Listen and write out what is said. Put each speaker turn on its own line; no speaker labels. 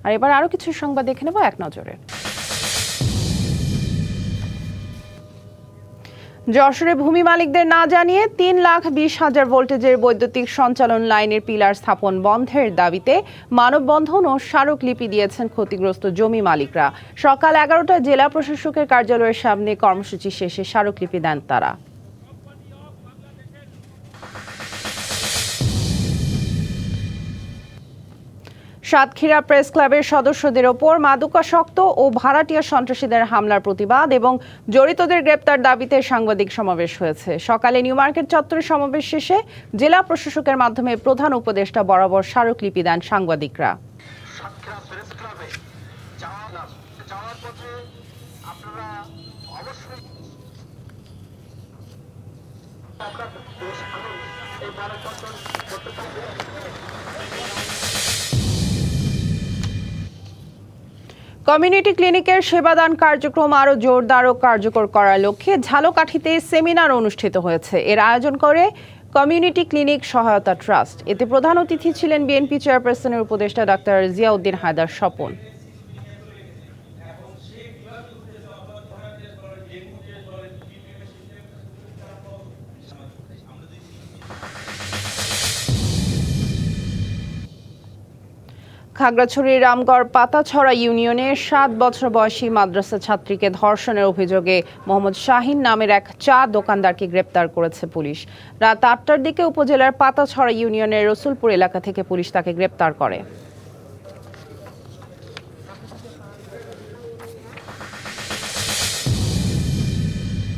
আর এবার আরো কিছু সংবাদ দেখে নেব এক নজরে। যশোরে ভূমি মালিকদের না জানিয়ে 3,20,000 ভোল্টেজের বৈদ্যুতিক সঞ্চালন লাইনের পিলার স্থাপন বন্ধের দাবিতে মানববন্ধন ও স্মারকলিপি দিয়েছেন ক্ষতিগ্রস্ত জমি মালিকরা। সকাল 11টায় জেলা প্রশাসকের কার্যালয়ের সামনে কর্মসূচি শেষে স্মারকলিপি দেন তারা। সাতক্ষীরা প্রেস ক্লাবের সদস্যদের ওপর মাদকাসক্ত ও ভাড়াটিয়া সন্ত্রাসীদের হামলার প্রতিবাদ এবং জড়িতদের গ্রেপ্তার দাবিতে সাংবাদিক সমাবেশ হয়েছে। সকালে নিউ মার্কেট চত্বরে সমাবেশ শেষে জেলা প্রশাসকের মাধ্যমে প্রধান উপদেষ্টা বরাবর স্মারকলিপি দেন সাংবাদিকরা। কমিউনিটি ক্লিনিকের সেবাদান কার্যক্রম আরও জোরদার ও কার্যকর করার লক্ষ্যে ঝালকাঠিতে সেমিনার অনুষ্ঠিত হয়েছে। এর আয়োজন করে কমিউনিটি ক্লিনিক সহায়তা ট্রাস্ট। এতে প্রধান অতিথি ছিলেন বিএনপি চেয়ারপারসনের উপদেষ্টা ডাক্তার জিয়াউদ্দিন হায়দার স্বপন। খাগড়াছড়ির রামগড় পাতাছড়া ইউনিয়নের 7 বছর বয়সী মাদ্রাসা ছাত্রীকে ধর্ষণের অভিযোগে মোহাম্মদ শাহিন নামের এক চা দোকানদারকে গ্রেপ্তার করেছে পুলিশ। রাত 8টার দিকে উপজেলার পাতাছড়া ইউনিয়নের রসুলপুর এলাকা থেকে পুলিশ তাকে গ্রেপ্তার করে।